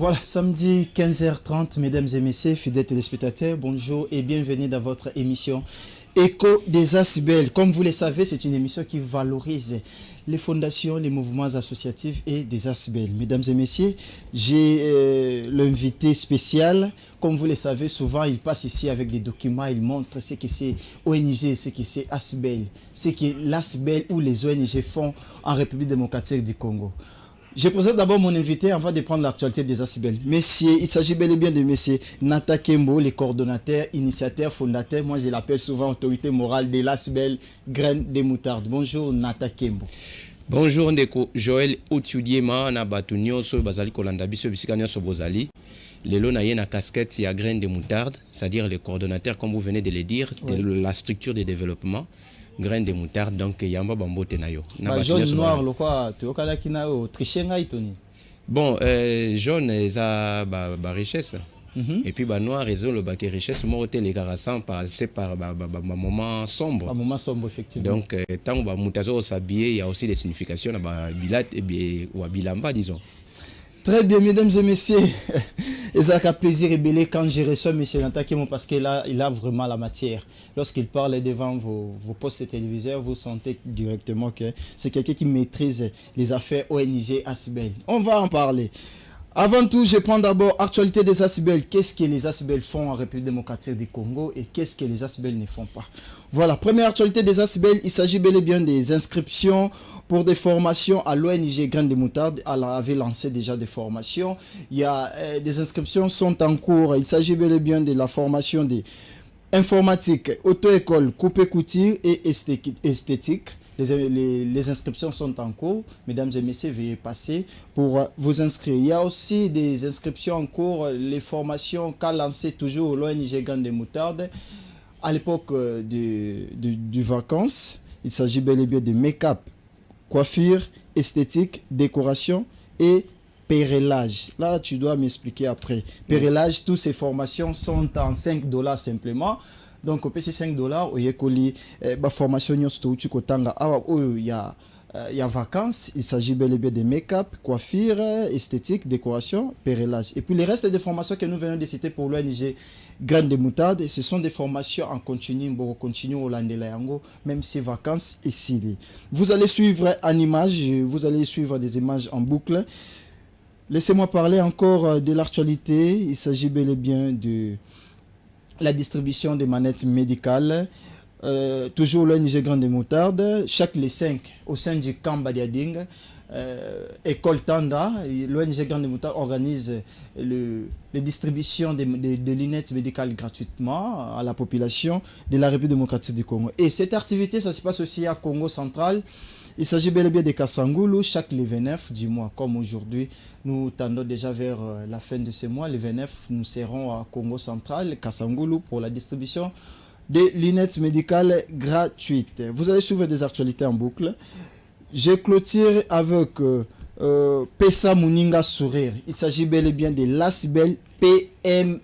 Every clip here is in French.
Voilà, samedi 15h30, mesdames et messieurs, fidèles téléspectateurs, bonjour et bienvenue dans votre émission Écho des Asbel. Comme vous le savez, c'est une émission qui valorise les fondations, les mouvements associatifs et des Asbel. Mesdames et messieurs, j'ai l'invité spécial. Comme vous le savez, souvent il passe ici avec des documents, il montre ce que c'est ONG, ce que c'est Asbel, ce que l'Asbel ou les ONG font en République démocratique du Congo. Je présente d'abord mon invité avant de prendre l'actualité des Asbel. Messieurs, il s'agit bel et bien de Monsieur Nata Kembo, le coordonnateur, initiateur, fondateur. Moi, je l'appelle souvent autorité morale de l'Asbel Graines de Moutarde. Bonjour Nata Kembo. Bonjour Ndeko Joël Otiudiema na batu nyonso bazali kolanda biso bisika nyonso bozali. Lelo na ye na casquette ya Graines de Moutarde, c'est-à-dire le coordonnateur comme vous venez de le dire de la structure de développement. Graines de Moutarde, donc yamba bambote na yo. Na jaune noir le quoi tu okala kina o trichenga itoni. Bon, jaune eza ba richesse. Et puis ba noir ils ont le baquet richesse moi hôtel les carassan c'est par moment sombre. Un moment sombre effectivement. Donc tant ba mutazo s'habiller il y a aussi des significations na ba bilat et bien ou bilamba disons. Très bien, mesdames et messieurs, et ça fait plaisir et belé quand je reçois M. Nata Kembo parce qu'il a vraiment la matière. Lorsqu'il parle devant vos postes téléviseurs, vous sentez directement que c'est quelqu'un qui maîtrise les affaires ONG Asbel. On va en parler. Avant tout, je prends d'abord l'actualité des Asbel. Qu'est-ce que les Asbel font en République démocratique du Congo et qu'est-ce que les Asbel ne font pas? Voilà, première actualité des Asbel, il s'agit bel et bien des inscriptions pour des formations à l'ONG Graines de Moutarde. Elle avait lancé déjà des formations. Il y a des inscriptions sont en cours. Il s'agit bel et bien de la formation des informatique, auto-école, coupé-couture et esthétique. Les inscriptions sont en cours. Mesdames et messieurs, veuillez passer pour vous inscrire. Il y a aussi des inscriptions en cours, les formations qu'a lancé toujours l'ONG Graines de Moutarde à l'époque du vacances. Il s'agit bel et bien de make-up, coiffure, esthétique, décoration et pérélage. Là, tu dois m'expliquer après. Pérélage, toutes ces formations sont en $5 simplement. Donc, au PC $5, il y a une formation il y a vacances, il s'agit bel et bien de make-up, coiffure, esthétique, décoration, pérélage. Et puis, les restes des formations que nous venons de citer pour l'ONG Graines de Moutarde, ce sont des formations en continu, au Landelayango, même si vacances ici. Vous allez suivre en image, vous allez suivre des images en boucle. Laissez-moi parler encore de l'actualité. Il s'agit bel et bien de la distribution des manettes médicales. Toujours l'ONG Graines de Moutarde, chaque les 5 au sein du camp Badiading, École Tanda, l'ONG Graines de Moutarde organise les distributions de lunettes médicales gratuitement à la population de la République démocratique du Congo. Et cette activité, ça se passe aussi à Congo central. Il s'agit bel et bien de Kasangulu chaque le 29 du mois. Comme aujourd'hui, nous tendons déjà vers la fin de ce mois. Le 29, nous serons à Congo central, Kasangulu, pour la distribution des lunettes médicales gratuites. Vous allez suivre des actualités en boucle. Je clôture avec Pesa Muninga Sourire. Il s'agit bel et bien de l'Asbel PMS.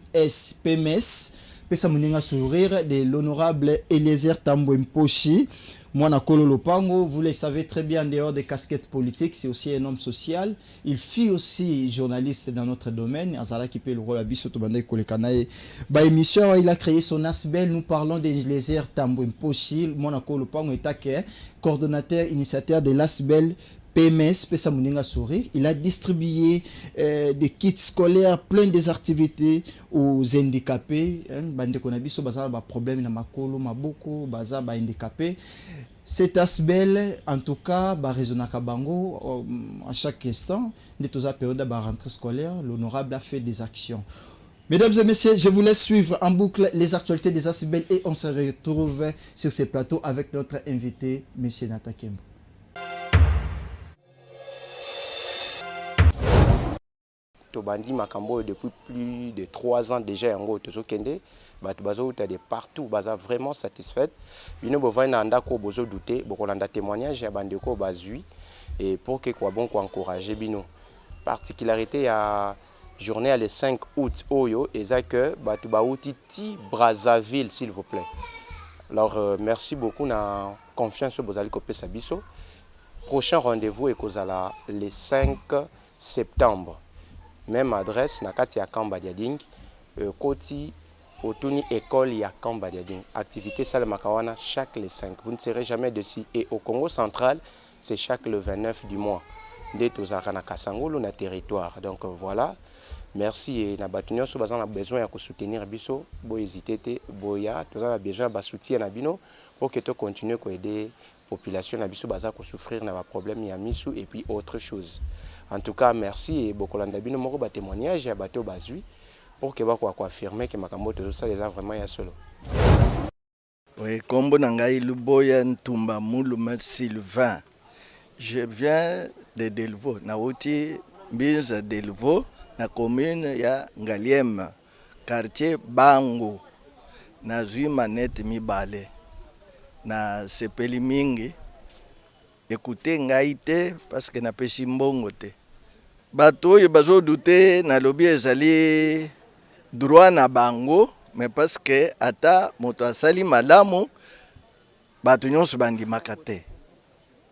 Pesa Muninga Sourire de l'honorable Eliezer Tambo Mposhi. Mwana Kolo Lopango, vous le savez très bien, en dehors des casquettes politiques, c'est aussi un homme social. Il fut aussi journaliste dans notre domaine. Azara qui paye le rôle à Bissoto Bandai Kolekanae. Émission, il a créé son Asbel. Nous parlons de Eliezer Tambo Mposhi. Mwana Kolo Lopango est coordonnateur, initiateur de l'Asbel PMS, Pesa Muninga Sourire. Il a distribué des kits scolaires, plein des activités aux handicapés. Bande konabiso baza ba problème na makolo maboko baza ba handicapés. Cet Asbel, en tout cas, ba raisonnaka bango à chaque instant. De toute période de rentrée scolaire, l'honorable a fait des actions. Mesdames et messieurs, je vous laisse suivre en boucle les actualités des Asbel et on se retrouve sur ce plateau avec notre invité, M. Nata Kembo. Tobandi Makambo depuis plus de 3 ans déjà en Tozo Kende, Bazo de partout, baza vraiment satisfait. Bino bovana andako bozo douter, bokolanda témoignage ya bandeko bazui et pour que quoi bon quoi encourager bino. Particularité à journée à le 5 août Oyo et ça que batu bauti ti Brazzaville s'il vous plaît. Alors merci beaucoup na confiance bozali kopé sabiso. Prochain rendez-vous est le 5 septembre. même adresse na kati ya Kamba Diading koti Otuni école ya Kamba Diading. Activité salemaka wana chaque le 5. Vous ne serez jamais dessus. Et au Congo central, c'est chaque le 29 du mois. Dès tozaka na Kasangolo na territoire. Donc voilà. Merci et na batunyo so bazana besoin ya ko soutenir biso, bo hésiter te, boya, tozana besoin ba soutien na bino pour que to continue ko aider population na biso baza ko souffrir na ba problème ya misu et puis autre chose. En tout cas, merci et bokolanda bino moko ba témoignage ya bato bazui pour que ba ko affirmer que makambo to ça les a vraiment ya solo. Oui, kombo na ngai Luboya Ntumba Muluma Sylvain. Je viens de Delvaux, na uti Mbinza Delvaux. Na commune ya Ngaliem, quartier Bango, na zui manette mibale, na sepeli mingi, écoutez ngaite parce que na pesi mbongo te. Bato oyo bazo douter na lobi ezali droit na bango, mais parce que ata moto asali malamu, bato nyonso bandimaka te.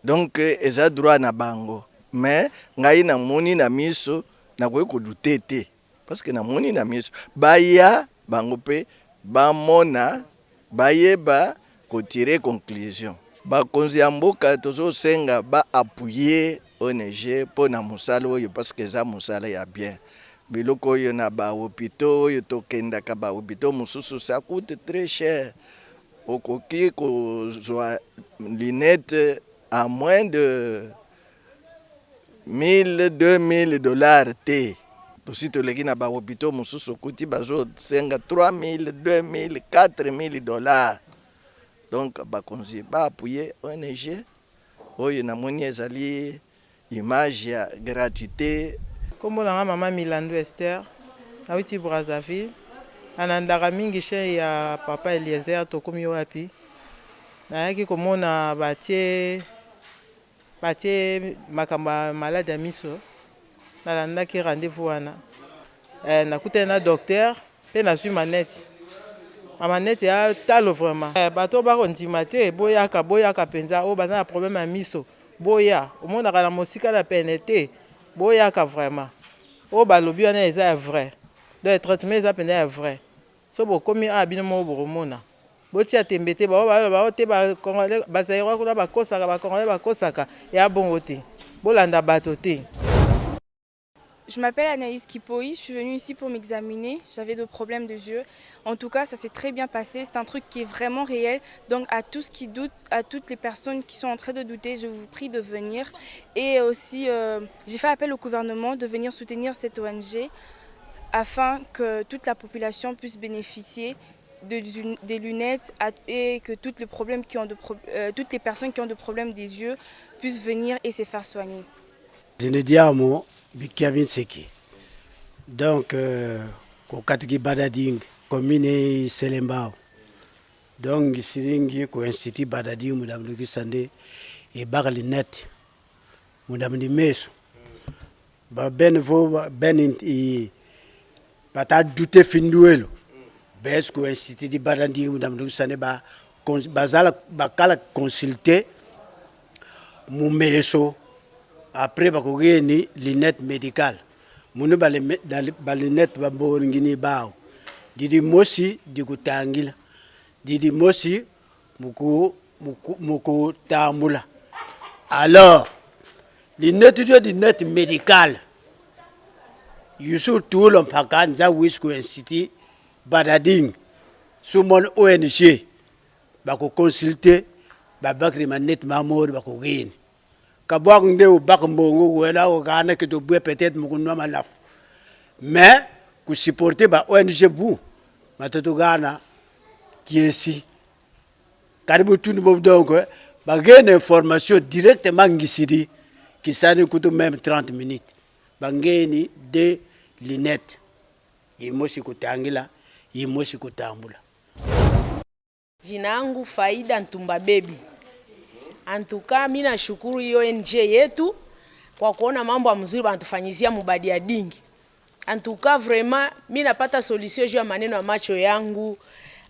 Donc eza droit na bango, mais ngai na moni na miso, na koyi kodute te parce que na moni na miso baya bango pe bamona bayeba kotire conclusion bakonzi ya mboka tozosenga ba appuyer ONG mpo na mosala oyo parce que eza mosala ya bien biloko oyo na ba hôpitaux oyo tokendaka ba hôpitaux mosusu ça coûte très cher okoki kozwa lunette à moins de 1000, 2000 dollars te. Tosi toleki na ba hôpitaux mosusu kuti bazo senga 3000, 2000, 4000 dollars. Donc bakonzi ba appuyer ONG oyo na moni ezali image ya gratuité. Kombo na mama Milando Esther, na uti Brazzaville. Anandaka mingi chez ya papa Eliezer tokomi wapi. Na yaki komona batie makamba malade ya miso nalandaki rendez-vous wana nakutana na docteur pe nazwi manette manette ya talo vraiment bato bakondima te boyaka penza o baza na problème ya miso boya omonaka na mosika na pene te boyaka vraiment o balobi wana eza ya vrai donc traitement eza pene ya vrai so bokomi bino mo boromona botia tembe te baote bazairwa kuna bakosaka bakongolais bakosaka ya bongo te bolanda bato te. Je m'appelle Anaïs Kipoi, je suis venue ici pour m'examiner, j'avais des problèmes de yeux. En tout cas, ça s'est très bien passé, c'est un truc qui est vraiment réel. Donc à tous qui doutent, à toutes les personnes qui sont en train de douter, je vous prie de venir. Et aussi, j'ai fait appel au gouvernement de venir soutenir cette ONG afin que toute la population puisse bénéficier des lunettes et que toutes les personnes qui ont des problèmes des yeux puissent venir et se faire soigner. Zinediamo Bikiavin Seki. Donc, Kokatiki Badading, commune Selembao. Donc, Siringi, ko Institut Badading, Madame Luki Sande, et Barlinet, Madame Nimeso. Ben i Bata douté finduelo. Bes ko Institut Badading, Madame Luki Sande, Bakala consulter Moumeso. Après, il y a les lunettes médicales. Il y a les lunettes qui sont Didi Mosi, Diku Tangila. Didi Mosi, Muku Tamula. Alors, les lunettes médicales. Yusuf Toulon Pakan, Zawisco Institut, Badading, sous mon ONG, Bako consulter, Babakri Manet Mamour, Bako Gini. Kabwang ndeu bakmbongo wela ogana que dobwe peut-être mukunwa malaf mais ku supporter ba ONG bu matoto gana qui est ici karibu tunu bob donc ba gain information directement ngisidi qui sani kutu même 30 minutes ba ngeni de lunettes imoshi kutangila imoshi kutambula. Jina yangu Faida Ntumba Baby. Antuka mimi nashukuru hiyo ONG yetu kwa kuona mambo mzuri banatufanyizia mubadia dingi. Antuka vraiment mimi napata solution juu ya maneno ya macho yangu.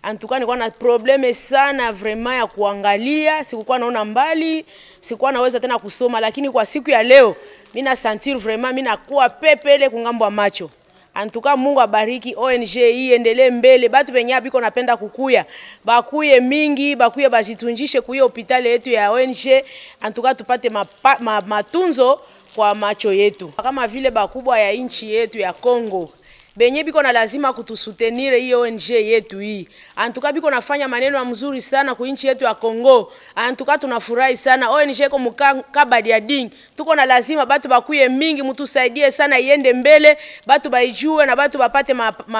Antuka nilikuwa na probleme sana vraiment ya kuangalia, sikuwa naona mbali, sikuwa naweza tena kusoma, lakini kwa siku ya leo mimi na sentir vraiment mimi nakuwa pepele kungambo macho. Antuka Mungu abariki ONG hii endelee mbele, batu benye biko napenda kukuya bakuye mingi, bakuye bajitunjishe kuye hospitali yetu ya ONG. Antuka tupate matunzo kwa macho yetu, kama vile bakubwa ya inchi yetu ya Kongo benye biko na lazima kutusutenire hii ONG yetu hii. Antuka biko nafanya maneno mzuri sana ku inchi yetu ya Kongo. Antuka tunafurahi sana ONG ko mukabadi ya ding. Tuko na lazima batu bakuye mingi, mutusaidie sana iende mbele, batu baijue na batu bapate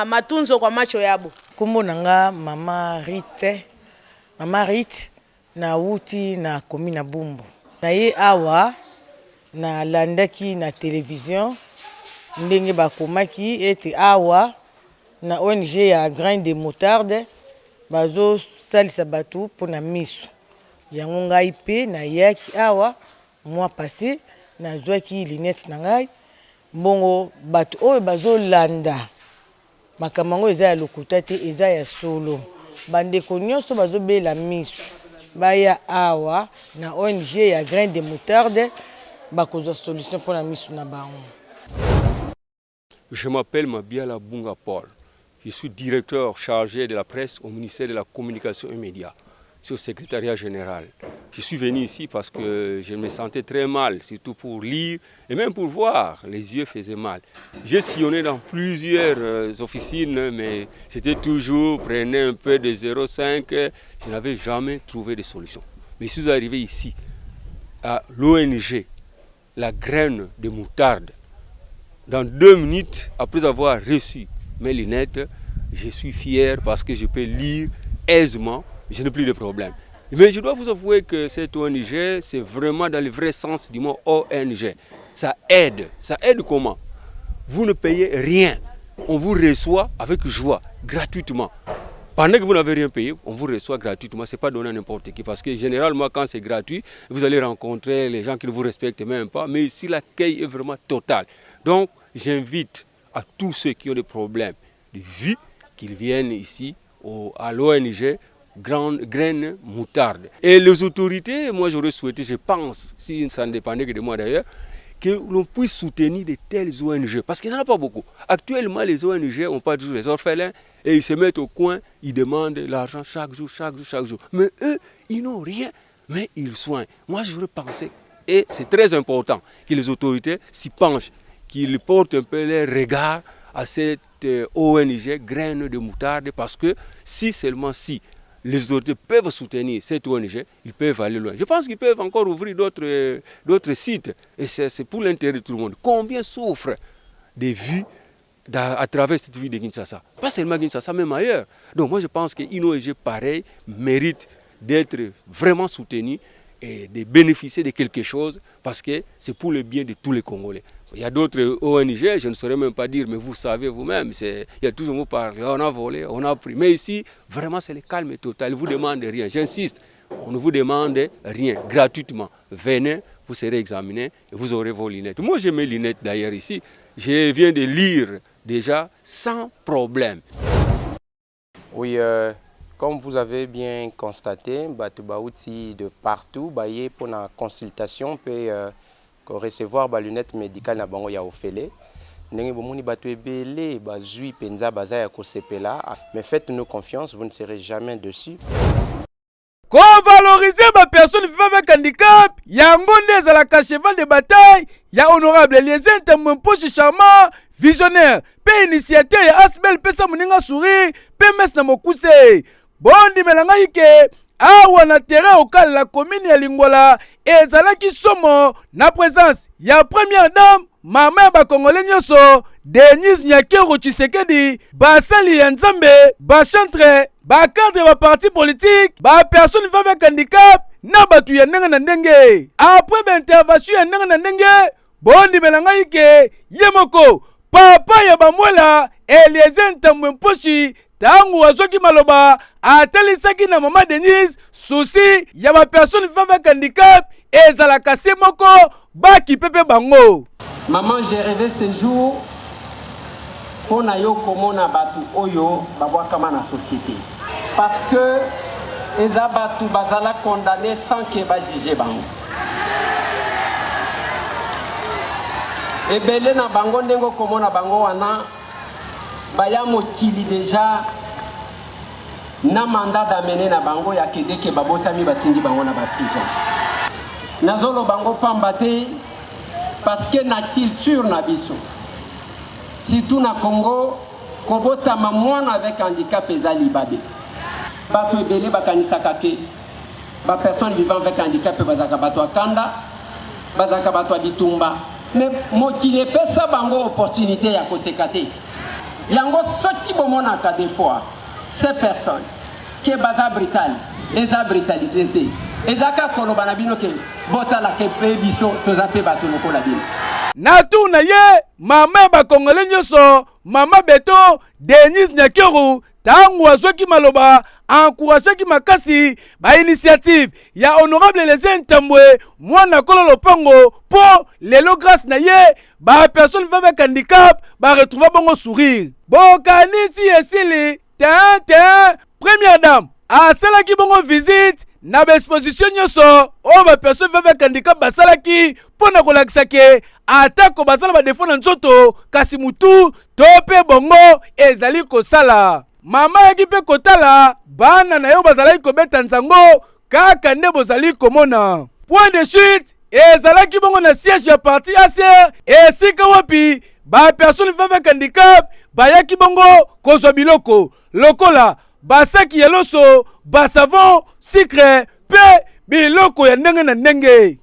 matunzo kwa macho yabo. Kombo nanga mama Rit na wuti na komina Bumbu. Na ye awa na landaki na television ndenge bakomaki ete awa na ONG ya Grain de Moutarde bazo salisa batu pona miso. Yango ngai pe na yaki awa mois passé na zwaki lunette na ngai bongo batu oyo bazo landa makamango eza ya lokuta te eza ya solo. Bandeko nyonso bazo bela miso baya awa na ONG ya Grain de Moutarde bakozwa solution pona miso na bango. Je m'appelle Mabiala Bunga Paul. Je suis directeur chargé de la presse au ministère de la Communication et Médias. Je suis au secrétariat général. Je suis venu ici parce que je me sentais très mal, surtout pour lire et même pour voir. Les yeux faisaient mal. J'ai sillonné dans plusieurs officines, mais c'était toujours, prenez un peu de 0,5. Je n'avais jamais trouvé de solution. Mais je suis arrivé ici, à l'ONG, la graine de moutarde. Dans 2 minutes, après avoir reçu mes lunettes, je suis fier parce que je peux lire aisément, je n'ai plus de problème. Mais je dois vous avouer que cette ONG, c'est vraiment dans le vrai sens du mot ONG. Ça aide. Ça aide comment? Vous ne payez rien. On vous reçoit avec joie, gratuitement. Pendant que vous n'avez rien payé, on vous reçoit gratuitement. Ce n'est pas donné à n'importe qui. Parce que généralement, quand c'est gratuit, vous allez rencontrer les gens qui ne vous respectent même pas. Mais ici, l'accueil est vraiment total. Donc, j'invite à tous ceux qui ont des problèmes de vue qu'ils viennent ici à l'ONG Graine Moutarde. Et les autorités, moi j'aurais souhaité, je pense, si ça ne dépendait que de moi d'ailleurs, que l'on puisse soutenir de telles ONG. Parce qu'il n'y en a pas beaucoup. Actuellement, les ONG n'ont pas toujours les orphelins et ils se mettent au coin, ils demandent l'argent chaque jour. Mais eux, ils n'ont rien, mais ils soignent. Moi j'aurais pensé, et c'est très important, que les autorités s'y penchent, qu'ils portent un peu leur regard à cette ONG Graine de Moutarde, parce que seulement si les autorités peuvent soutenir cette ONG, ils peuvent aller loin. Je pense qu'ils peuvent encore ouvrir d'autres sites, et c'est pour l'intérêt de tout le monde. Combien souffrent des vies à travers cette vie de Kinshasa? Pas seulement Kinshasa, même ailleurs. Donc moi je pense qu'une ONG pareille mérite d'être vraiment soutenue et de bénéficier de quelque chose, parce que c'est pour le bien de tous les Congolais. Il y a d'autres ONG, je ne saurais même pas dire, mais vous savez vous-même, il y a toujours vous parler, on a volé, on a pris. Mais ici, vraiment, c'est le calme total. Ils ne vous demandent rien. J'insiste, on ne vous demande rien, gratuitement. Venez, vous serez examiné et vous aurez vos lunettes. Moi, j'ai mes lunettes d'ailleurs ici. Je viens de lire déjà sans problème. Oui, comme vous avez bien constaté, Batoubaouti de partout, pour la consultation, peut recevoir les lunettes médicales na bango ya ofele. Ndenge bomoni batu ebele bazui penza baza ya kosepela, mais faites-nous confiance, vous ne serez jamais dessus. Valoriser ma personne vivant avec handicap, yango nde la cheval de bataille, ya honorable Eliezer Ntambwemposhi charmant, visionnaire, pe initiateur ya Asbel pesa muninga sourire, pe mes na mokuse. Bondi melanga ike awa na terrain au cal la commune ya Lingola ezalaki somo na présence ya première dame mama ba congolais nyoso Denise Nyakero Tshisekedi, basali ya Nzambe, ba chantre, ba cadre ba parti politique, ba personne vivant avec handicap na batu ya ndenge na ndenge. Après ba intervention ya ndenge na ndenge, bondi melanga ike yemoko papa ya bamwela Eliezer Ntambwemposhi tangu wazoki maloba atalisaki na mama Denise souci ya ba personne vivant avec handicap ezalaka se moko baki pepe bango. Maman, j'ai rêvé ce jour pour na yo komona batu oyo babwa kama na société. parce que eza batu bazala condamné sans que ba juger bango. Ebele na bango ndengo komona bango wana baya mokili déjà na mandat d'amener na bango ya kede ke babotami batindi bango na ba prison. Nazolo bango pambate parce que na culture na biso. Surtout na Congo, kobotama mwana avec handicap ezali babe. Bato ebele bakanisaka ke ba personne vivant avec handicap bazaka bato akanda, bazaka bato bitumba. Mais mokili epesa bango opportunité ya kosekate. Yango soki bomonaka des fois ces personnes ke baza brutal, eza brutalité te. Ezaka koloba na bino ke botala ke pe biso toza pe bato lokola bino. Natuna ye mama bakongole nyoso mama beto Denis Nyakeru tangu azoki maloba encourager ki makasi ba initiative ya honorable les Ntambwe mwana kolo lopango po lelo grâce na ye ba personne vivant avec handicap ba retrouver bongo sourire bokanisi esili première dame asalaki bongo visite na exposition nyoso o ba personne vivant avec handicap basalaki pona kolakisa ke atako basala ba défaut na nzoto kasi mutu to pe bongo ezali kosala mama yaki pe kotala bana na yo bazalaki kobeta nzango kaka nde bozali komona point de chute ezalaki bongo na siège ya parti ACR esika wapi ba personne vivant avec handicap bayaki bongo kozwa biloko lokola basaki ya loso basavon sucre pe biloko ya ndenge na ndenge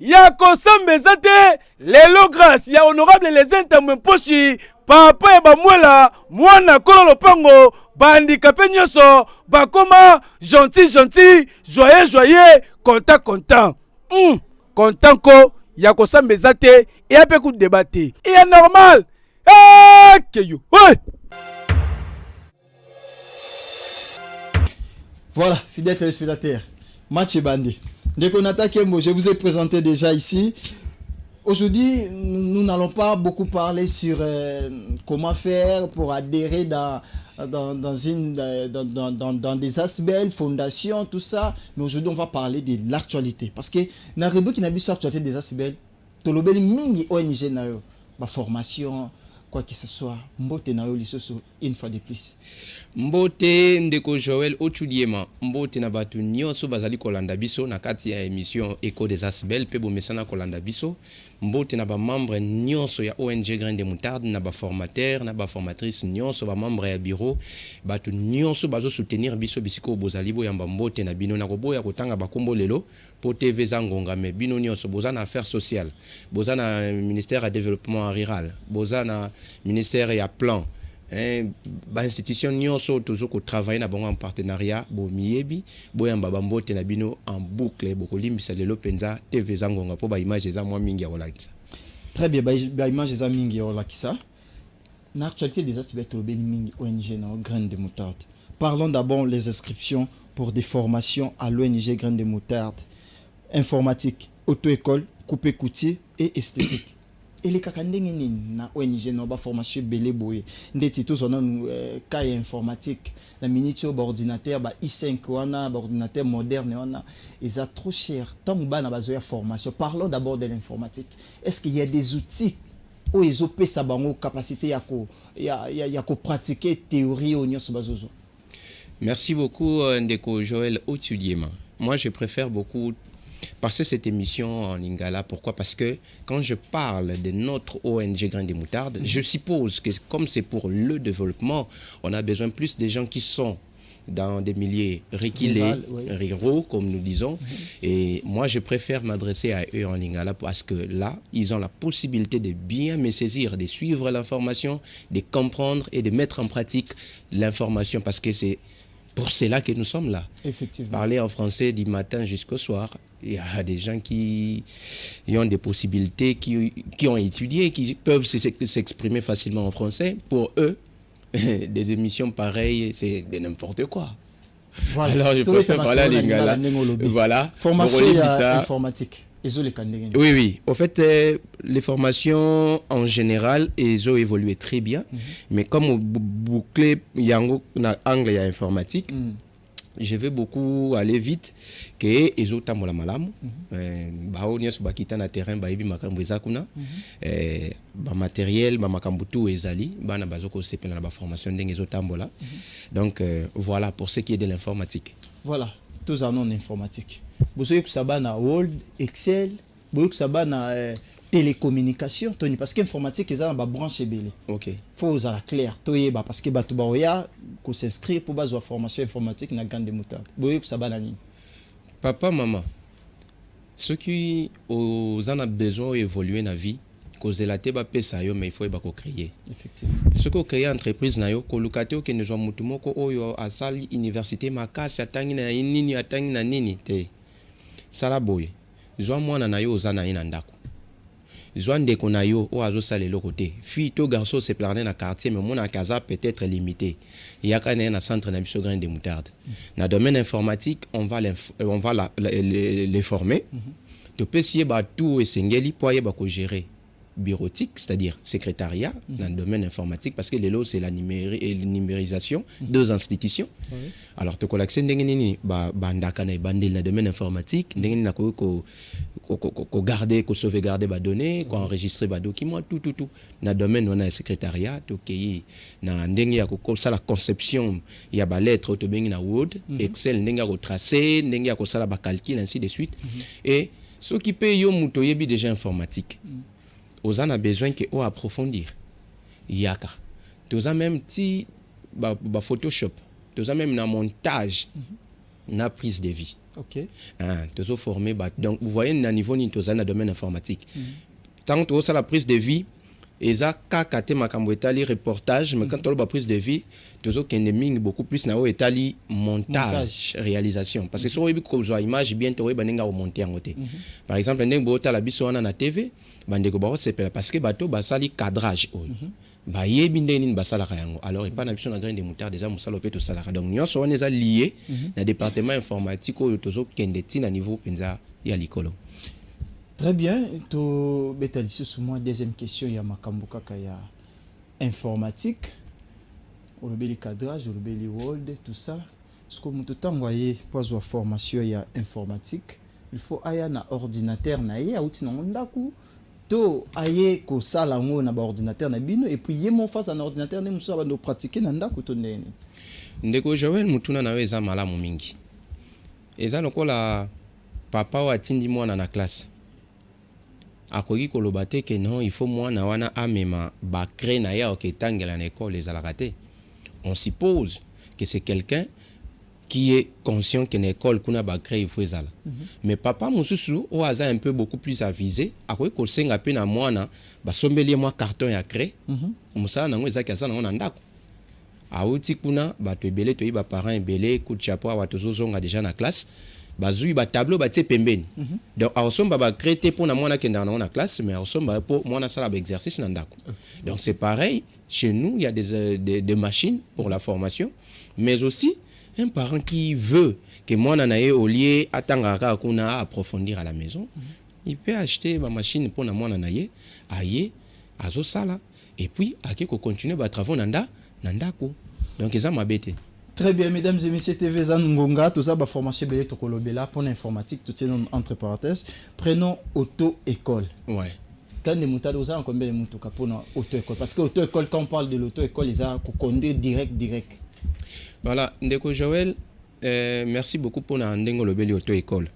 ya kosambeza te lelo grâce ya honorable les Ntambwe Mposhi papa ya bamwela mwana kolo lopango bandikape nyonso bakoma gentil joyeux content content ko ya kosambeza te eya pe ku debate eya normal keyo Voilà, fidèles téléspectateurs, match bandé. Ndeko Nata Kembo, je vous ai présenté déjà ici. Aujourd'hui, nous n'allons pas beaucoup parler sur comment faire pour adhérer dans des ASBEL, fondations, tout ça. Mais aujourd'hui, on va parler de l'actualité. Parce que dans le qui n'a pas l'actualité des ASBEL, tout le monde ONG na yo, ba formation, quoi que ce soit, mbote na yo lisoso une fois de plus. Mbote ndeko Joël Otudiema mbote na batu nyonso bazali kolanda biso na kati ya émission Écho des Asbel pe bomesana kolanda biso mbote na ba membre nyonso ya ONG Grain de Moutarde na ba formateur na ba formatrice nyonso ba membre ya bureau batu nyonso bazo soutenir biso bisiko bozali bo yamba mbote na bino na koboya kotanga bakombo lelo po TV Zangonga me bino nyonso boza na affaires sociales boza na ministère ya développement rural boza na ministère ya plan ba institution nyonso tozoko travailler na bango en partenariat bo miyebi boyamba bambote na bino en boucle boko limbisa lelo penza TV Zangonga po ba image za mwa mingi ya olakisa. Très bien, ba image za mingi ya olakisa. Na actualité des activités obeli mingi ONG na Grain de Moutarde. Parlons d'abord les inscriptions pour des formations à l'ONG Grain de Moutarde. Informatique, auto-école, coupé-coutier et esthétique. Et les kakandenge na ONG na ba formation belé boye ndeti to sona cas informatique la minute ordinateur ba i5 wana ordinateur moderne wana ils a trop cher tant bana bazoya formation. Parlons d'abord de l'informatique. Est-ce qu'il y a des outils où ils ont pesa bango capacité ya ko pratiquer théorie au nyonso bazozo? Merci beaucoup ndeko Joël Otudiema. Moi je préfère beaucoup passer cette émission en lingala. Pourquoi? Parce que quand je parle de notre ONG Grain de Moutarde, je suppose que comme c'est pour le développement, on a besoin plus de gens qui sont dans des milieux reculés, ruraux, comme nous disons. Et moi, je préfère m'adresser à eux en lingala parce que là, ils ont la possibilité de bien me saisir, de suivre l'information, de comprendre et de mettre en pratique l'information parce que c'est pour cela que nous sommes là. Effectivement. Parler en français du matin jusqu'au soir. Il y a des gens qui ont des possibilités, qui ont étudié, qui peuvent s'exprimer facilement en français. Pour eux, des émissions pareilles, c'est de n'importe quoi. Voilà. Alors je préfère parler à l'ingala. Voilà. Formation informatique. Oui. Au fait, les formations en général, elles ont évolué très bien. Mais comme au bouclé, il y a un angle informatique, je vais beaucoup aller vite que les autres ont la malam. Baonia sur bakita na terrain baibi makambo ezakuna. Ba matériel, ba makambo tout ezali, bana bazoko sepela na ba formation ndenge les autres tambola. Donc voilà pour ce qui est de l'informatique. Voilà, tous en informatique. Vous savez que ça va dans Word, Excel, vous savez que ça va dans télécommunication, parce qu'informatique, ils ont une branche belée. Ok. Faut que ça clair, parce que batubaoya qu'on s'inscrit pour base de formation informatique na grande moutarde. Vous savez que ça va dans Papa, maman, ceux qui ont besoin d'évoluer dans la vie, cause la teba pesa yo mais il faut ba ko créer. Effectivement. Ce ko créer entreprise na yo ko lukate ke nous mutu moko oyo asali université makasi atangi na nini atangi na nini te. Sala boye. Zwa mwana na yo ozana ina ndako. Zwa ndeko na yo o azo sala eloko te. Fille to garçon se planer na quartier mais mon casa peut-être limité. Il y a quand même un centre na biso grain de moutarde. Na domaine informatique, on va les former. To pesier ba tout esengeli po ye ba ko gérer bureautique, c'est-à-dire secrétariat dans le domaine informatique, parce que les lots, c'est la numérisation deux institutions. Alors, tu as accès à le domaine informatique, garder, sauvegarder les données, enregistrer les documents, tout. Dans le domaine, on a le secrétariat, la conception, il y a des lettres, il y a Word, Excel, il y a tracé, il y a des calculs, ainsi de suite. Et ce qui peut y déjà informatique. Aux en a besoin que on approfondir. Yaka. Tu as même petit Photoshop. Tu as même un montage, na prise de vie. Ok. Tu as formé. Donc vous voyez un niveau ni tu as dans domaine informatique. Tant que tu as la prise de vie, et ça kakate makambo etali reportage, mais quand tu as la prise de vie, tu as qu'un beaucoup plus na etali montage, réalisation. Parce que si on a une image bien, tu as monter en côté. Par exemple, on a la biso na TV. Parce que bateau basali cadrage ba yebi ndeni basala kayango alors et pas na biso na grain de moutarde déjà musalo pe to sala donc nyo so on est lié na département informatique au tozo kendeti na niveau penza ya likolo. Très bien, to betalisi sur moi deuxième question ya makambo kaka ya informatique olobeli cadrage olobeli Word tout ça ce que mutu tangoye pozo formation ya informatique il faut aya na ordinateur na ye auti na ndaku to aye ko sala ngo na ba ordinateur na bino et puis ye mon face à un ordinateur ne muso ba no pratiquer na ndako to ndeni ndeko Joël mutuna na weza malamu mingi eza lokola papa wa tindi mwana na classe akoki koloba te que non il faut mwana wana amema ba créer na ya oketangela na école les alakate on suppose que c'est quelqu'un qui est conscient qu'une école qu'on a créé il faut ça. Mais papa mususu o aza un peu beaucoup plus avisé akoki ko senga pe na mwana ba sombeli moi carton ya créé musala nango ezaki asa nango na ndako auti kuna bato ebele to ba parents ebele coup de chapeau wa tozozonga déjà na classe bazui ba tableau ba tie pembeni donc awsomba ba créé pour na mwana kenda na classe mais awsomba pour mwana sala ba exercice na ndako. Donc c'est pareil chez nous il y a des machines pour la formation mais aussi un parent qui veut que moi nanaye au lieu attangaka kuna approfondir à la maison, il peut acheter ma machine pour na moi nanaye aye azo sala et puis akiko continuer ba travaux nanda ko. Donc ça m'a bêté. Très bien mesdames et messieurs TV Zangonga tout ça ba formation belé to kolobela pour l'informatique tout c'est entre parenthèses prenons auto école. Ouais. Quand les moutades aux en combien de moutouka pour auto école parce que auto école quand on parle de l'auto école ils a conduire direct. Voilà, ndeko Joël, merci beaucoup pour na ndengo lobeli auto-école.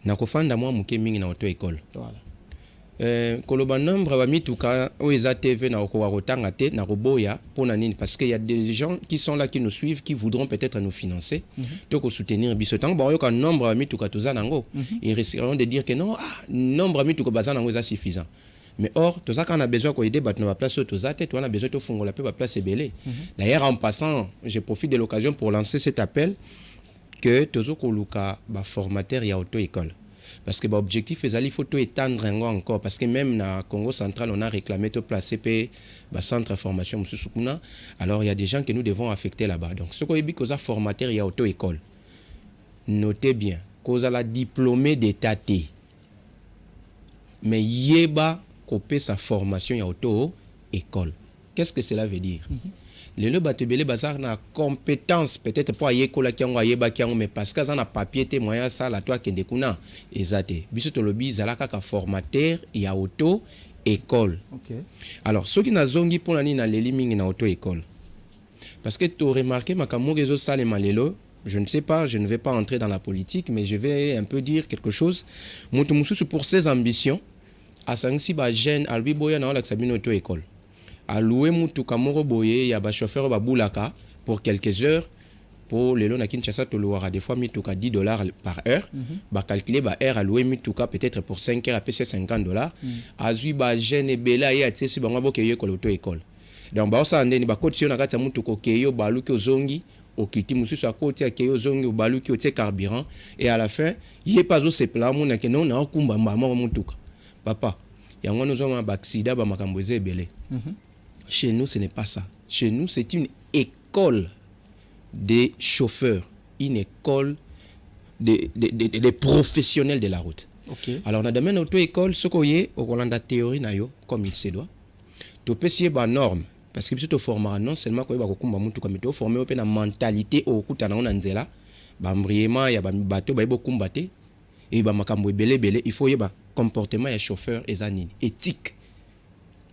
Nakofanda moi muke mingi na auto-école. Voilà. Koloba nombre ba mituka oeza TV na okowa rotanga te na roboya pour na nini parce qu'il y a des gens qui sont là qui nous suivent qui voudront peut-être nous financer. Donc soutenir biso tant bon yo ka nombre ba mituka toza nango. Ils risqueront de dire que non, nombre ba mituka bazana ngo est suffisant. Mais or, tout ça qu'on a besoin d'aider, on a place tout ça, on a besoin de faire la place belé. D'ailleurs, en passant, je profite de l'occasion pour lancer cet appel que tout ça qu'on a formateur et auto-école. Parce que l'objectif est il faut tout étendre encore parce que même dans Congo central, on a réclamé de placer le centre de formation. Alors, il y a des gens que nous devons affecter là-bas. Donc, ce qu'on a dit que ça formateur et auto-école. Notez bien, qu'on a la diplômée d'état T. mais yeba kopé sa formation ya auto école. Qu'est-ce que cela veut dire? Le batebele bazar na compétence peut-être pour yekola kiango yeba kiango, mais parce que ça na papier té moyen ça la toi kende kuna ezate biso to lobi zalaka ka formateur ya auto école. Okay. Alors ceux qui na zongi pour nani na leli mingi na auto école, parce que tu as remarqué makambo rezo sale malelo. Je ne sais pas, je ne vais pas entrer dans la politique, mais je vais un peu dire quelque chose. Mutu mususu pour ses ambitions, a sangsi ba jeune albi boya na la sabine auto école. A loué mutu kamoro boye ya ba chauffeur ba boulaka pour quelques heures. Pour les lots na Kinshasa to louara des fois mituka $10 par heure. Ba calculer ba heure a loué mituka peut-être pour 5 heures à payer $50. Azui ba jeune et bela ya tsi bango boke yo auto école. Donc ba osa ndeni ba kotio na kati mutuko keyo baluki ozongi okiti mususu akoti akeyo ozongi obaluki otie carburant et à la fin yé pas au sepla mona ke non na okumba mama mutuka. Papa, yango nous avons un accident ba makambo ebele. Chez nous ce n'est pas ça. Chez nous c'est une école des chauffeurs, une école des professionnels de la route. Okay. Alors on a demandé auto-école ce qu'on y est au Hollande théorie na yo comme il se doit. Tu peux essayer ba norme parce que tu te formes non seulement ko ba ko kumba mutu comme tu former open na mentalité au kuta na ona nzela ba mbriema ya ba bato ba ibo kumbate et ba makambo belé il faut y ba comportement ya chauffeur et zanini éthique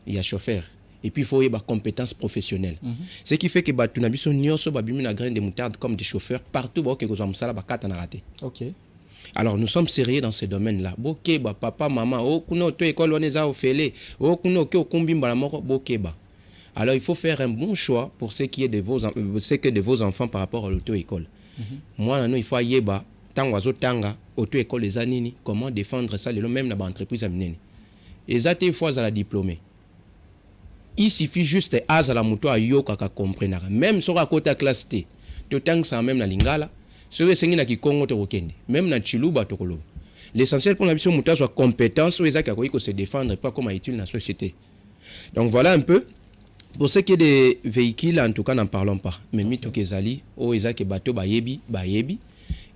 ya chauffeur et puis il faut y ba compétences professionnelles. Ce qui fait que ba tuna biso nyonso ba bimi na grain de moutarde comme des chauffeurs partout ba ke ko zamsala ba kata na raté. OK. Alors nous sommes sérieux dans ces domaines-là. Bokeba papa maman o kuno to école oneza ofele o kuno ke okumbimba la moko bokeba. Alors il faut faire un bon choix pour ce qui est de vos enfants par rapport à l'auto-école. Moi non il faut yeba tango azotanga auto-école les anini comment défendre ça le même na ba entreprise aminene. Ezate fois à la diplômée. Il suffit juste à la moto à yoka ka comprendre même sur à côté classe T. To tang ça même na lingala. Ce que c'est na Kikongo to kende. Même na Chiluba to kolo. L'essentiel pour la mission moto soit compétence ou ezaka ko se défendre pas comme utile dans la société. Donc voilà un peu. Pour ce qui est des véhicules, en tout cas, n'en parlons pas. Mais Mito Kezali, Ezaki Bato Bayebi,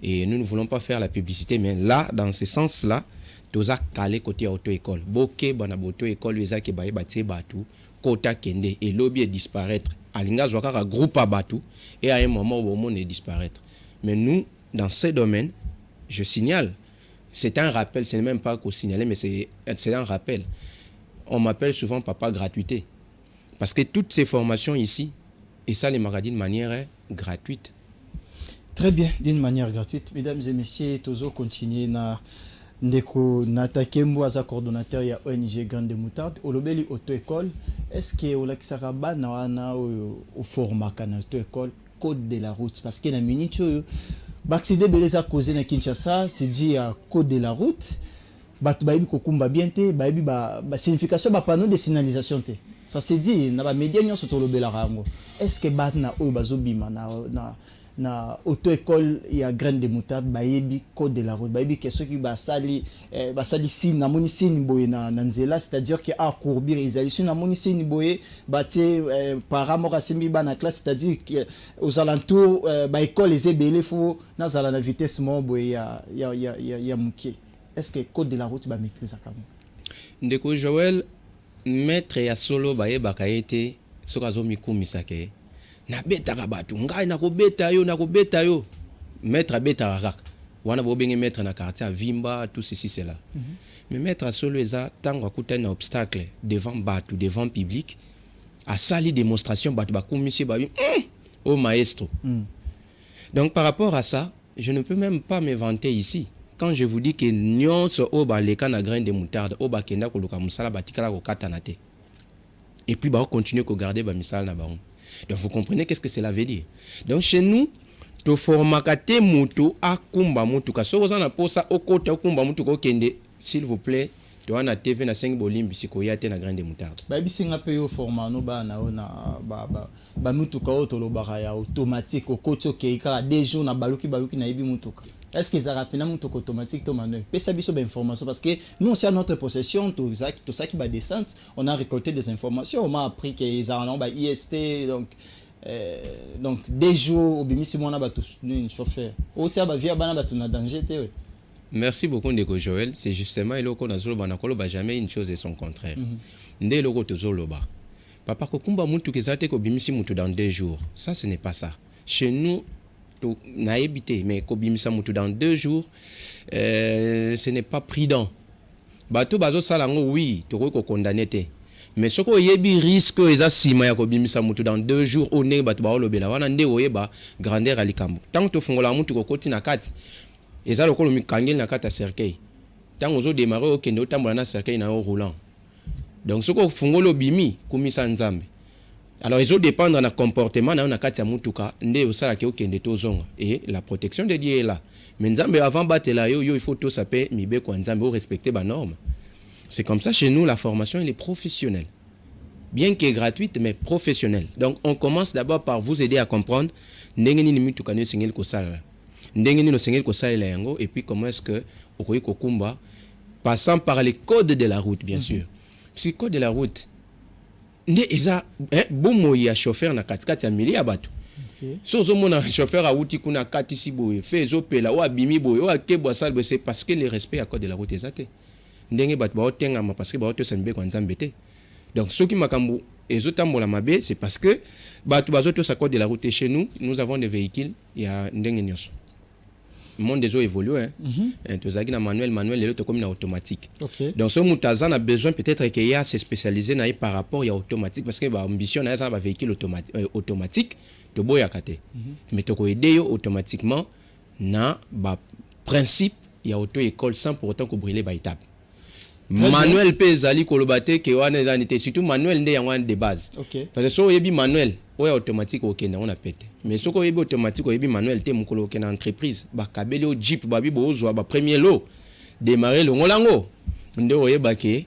et nous ne voulons pas faire la publicité, mais là, dans ce sens-là, Toza calé côté auto-école. Boke, Banabo auto-école, Ezaki Baye Baté Batou, Kota Kende, et lobby est disparaître. Alinga Zwakara groupe à Batou, et à un moment où le monde est disparaître. Mais nous, dans ces domaines, je signale, c'est un rappel, ce n'est même pas qu'au signaler, mais c'est un rappel. On m'appelle souvent papa gratuité. Parce que toutes ces formations ici, et ça les magasins de manière gratuite. Très bien, d'une manière gratuite. Mesdames et messieurs, Tozo continue na ndeko n'attaquer moi à coordonnateur ya ONG Grande Moutarde au lobeli auto-école. Est-ce que au laksaraba na wana au format kana auto-école code de la route parce que na minute accident beleza causé na Kinshasa c'est dit à code de la route. Batu baibi kokumba bien te, baibi ba signification ba panneau de signalisation te. Ça se dit na ba média nyonso to lobela rango. Est-ce que bat na oyo bazobima na auto école ya Graine de Moutarde bayebi code de la route bayebi que ceux qui basali signe na moni signe boye na nzela, c'est-à-dire que a courbir ezali sur na moni signe boye baté paramo kasimbi ba na classe, c'est-à-dire que aux alentours ba école les ebele faut na zala na vitesse mo boye ya mukie. Est-ce que code de la route ba maîtrise à Cameroun? Ndeko Joël maître ya solo baye bakaete sokazo mikumisake na beta kabatu ngai na ko beta yo maître beta kaka wana bo benge maître na quartier à Vimba tout ceci c'est là. Mais maître à solo eza tango akuta un obstacle devant batu devant public a sali démonstration batu bakumisi ba au maestro. Donc par rapport à ça, je ne peux même pas me vanter ici. Quand je vous dis que nyonso oba leka na Graine de Moutarde oba kenda ko luka musala batikala ko katana te. Et puis ba continuer ko garder ba misala na bango. Donc vous comprenez qu'est-ce que cela veut dire. Donc chez nous to formakate mutu akumba mutu ka so na posa okota okumba mutu ko kende s'il vous plaît to wana TV na 5 bolimbi siko ya te na Graine de Moutarde. Ba bisinga pe yo forma no ba na ona ba mutu ka oto lo ya automatique okoto ke ka des jours na baluki na ibi mutu ka. Est-ce que ça rappelle un truc automatique to manuel? Pesa biso ba information parce que nous c'est à notre possession tout ça qui va descendre, on a récolté des informations, on m'a appris que ils ont ba IST donc des jours au bimisi mona ba tout une chauffeur. O tia ba via bana ba tout na danger te. Merci beaucoup, Ndeko Joël. C'est justement le qu'on a zolo ba jamais une chose et son contraire. Ndé le ko zoloba. Papa kokumba mutu kezate ko bimisi mutu dans 2 jours. Ça ce n'est pas ça. Chez nous na évité mais ko bimisa mutu dans 2 jours ce n'est pas prudent. Bato bazo salango oui, to ko condamner te. Mais ce ko yebi risque eza sima ya ko bimisa mutu dans 2 jours au ne bato ba olobela wana nde oyeba grandeur alikambo. Tant to fungola mutu ko koti na kati eza lokolo mikangeli na kata cercueil. Tant ozo démarrer au kendo tambola na cercueil na au roulant. Donc ce ko fungolo bimi kumisa nzambe. Alors ils ont dépendre na comportement na kati ya mutuka nde osala ke okende tozonga et la protection de Dieu est là. Mais nzambe avant batela yo il faut tout saper mibe kwa nzambe au respecter ba norme. C'est comme ça chez nous la formation elle est professionnelle. Bien qu'elle est gratuite mais professionnelle. Donc on commence d'abord par vous aider à comprendre ndenge nini mutuka ne singel ko sala. Ndenge nini no singel ko sala yango et puis comment est-ce que okoyi kokumba passant par les codes de la route bien sûr. Parce que code de la route nde eza bomo ya chauffeur na katikati ya mili ya bato. So zo mona chauffeur a uti kuna kati si boye fait zo pela wa bimi boye wa kebwa salbe c'est parce que le respect à code de la route ezate. Ndenge bato ba otenga ma parce que ba oto sembe kwa nzambe te. Donc ceux qui makambo ezotambola mabe c'est parce que bato bazo to sa code de la route chez nous avons des véhicules ya ndenge nyonso. Le monde des eaux évolue tozaki na manuel les autres comme na automatique. Donc ce mutazan a besoin peut-être qu'il y a se spécialiser na par rapport à automatique parce que ba ambition na ça ba véhicule automatique to boya kate. Mais to ko aider automatiquement na ba principe ya auto école sans pour autant ko brûler ba étape. Manuel pezali kolobate ke wana zanité surtout manuel nde yango de base. Parce que so yebi manuel ouais automatique okende on a pété. Mais ce ko yebi automatique ko yebi manuel te mukolo okende entreprise ba kabeli o jeep babi bozwa ba premier lot démarrer le ngolango nde oyeba ke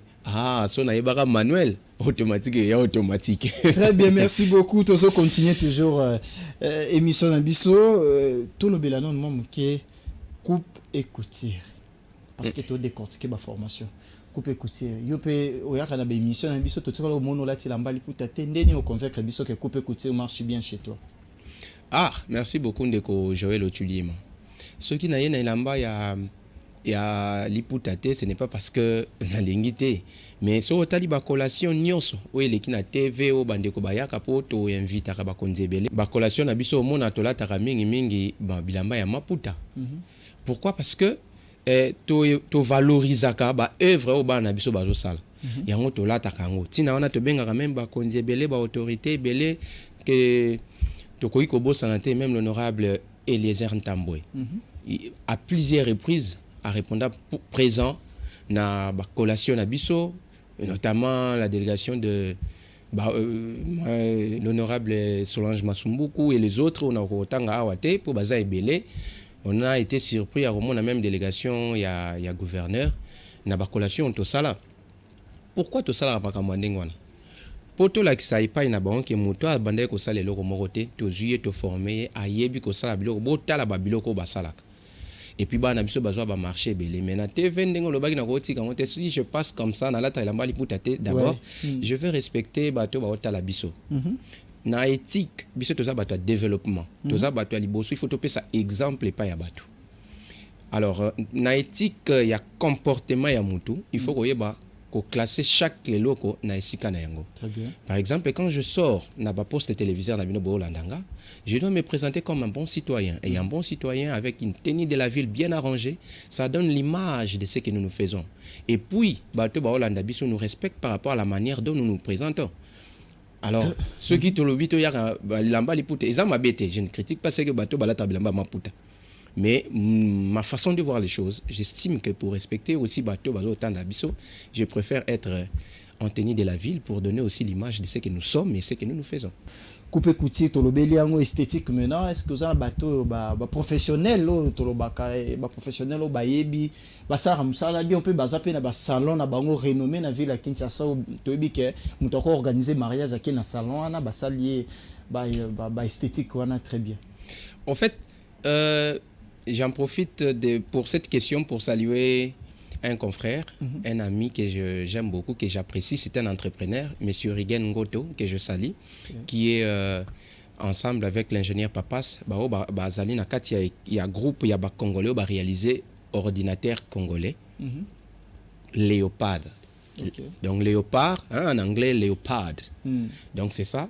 so na yebaka manuel automatique et automatique. Très bien, merci beaucoup. Tozo continue toujours émission Nabiso tout le belanon mom qui coupe et couture parce que to décortiquer ba formation. Coupe couture yo pe oyaka na ba émission na biso to tsala mono la tilamba liputa te ndeni o convaincre biso que coupe couture marche bien chez toi. Merci beaucoup Ndeko Joël Otuliema. Ce qui na yena ilamba ya liputa te ce n'est pas parce que na lingité mais so otali ba collation nyonso o eleki na TV o bandeko bayaka po to invite ka ba konzebele ba collation na biso mona to lataka mingi ba bilamba ya maputa. Pourquoi? Parce que to valorisaka ba œuvre au bana biso bazo sala yango to lata kango tina wana to benga quand même ba konzi belé ba autorité belé que to koyi ko bossa te même l'honorable Eliezer Ntambwe à plusieurs reprises a répondu présent na ba collation na biso notamment la délégation de l'honorable Solange Masumbuku et les autres on a kotanga awate pour baza ebelé. On a été surpris à la même délégation, il y a gouverneur, na ba collation to sala. Pourquoi to sala ba kamandengwana? Poto la kisai pa ina ba onke moto abande ko sala loko morote, to juye to former ayebi ko sala biloko botala ba biloko ba salaka. Et puis ba na biso bazwa ba marché belé mais na TV ndengo lo baki na ko tika ngote si je passe comme ça na la ta lamba liputate d'abord, je vais respecter bato ba otala biso. Na éthique biso toza bato développement toza bato liboso il faut topé ça exemple et pas ya bato. Alors na éthique ya comportement ya mutu il faut koyeba ko classer chaque eloko na esika na yango. Très bien. Par exemple quand je sors na ba poste téléviseur na bino bolandanga je dois me présenter comme un bon citoyen et un bon citoyen avec une tenue de la ville bien arrangée ça donne l'image de ce que nous faisons et puis bato ba olanda biso nous respectent par rapport à la manière dont nous nous présentons. Alors, ceux qui te l'obito yaka lamba liputa, ils ont ma bête. Je ne critique pas ce que bateau balata lamba maputa. Mais ma façon de voir les choses, j'estime que pour respecter aussi bateau balotan d'abisso, je préfère être en tenue de la ville pour donner aussi l'image de ce que nous sommes et ce que nous faisons. Coupe couture to lobeli yango esthétique maintenant est-ce que vous avez bateau ba professionnel to lobaka ba professionnel ba yebi ba sara musala bien on peut bazaper na ba salon na bango renommé na ville à Kinshasa to yebi que mutako organiser mariage à na salon na ba salier ba esthétique wana très bien. En fait j'en profite pour cette question pour saluer un confrère, un ami que j'aime beaucoup, que j'apprécie, c'est un entrepreneur, M. Rigen Ngoto, que je salue, qui est ensemble avec l'ingénieur Papas, il y a un groupe, il y a un Congolais qui a réalisé ordinateur congolais, Léopard. Okay. Donc Léopard, hein, en anglais Léopard. Donc c'est ça.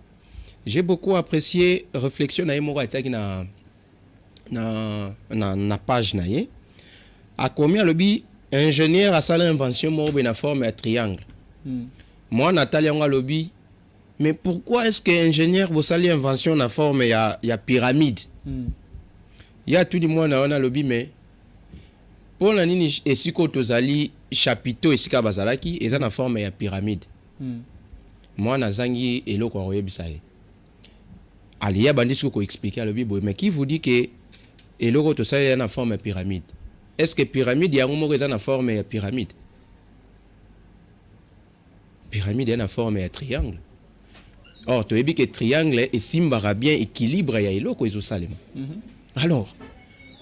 J'ai beaucoup apprécié réflexion na page na ye. A combien lobby ingénieur a salé invention mo na forme à triangle. Moi Nathalie on lobby. Mais pourquoi est-ce que ingénieur vous salé invention na forme ya pyramide? Il y a tout du monde on a lobby mais pour la nini esiko tozali chapiteau esika bazalaki eza na forme ya pyramide. Moi nazangi eloko oyebisa ye. Ali ya bandi ko expliquer le bibo mais qui vous dit que eloko to ça na forme ya pyramide? Est-ce que pyramide ya ngomo eza na forme ya pyramide? Pyramide ya na forme ya triangle. Or to ebi que triangle et simbara bien équilibre ya eloko ezo salema. Alors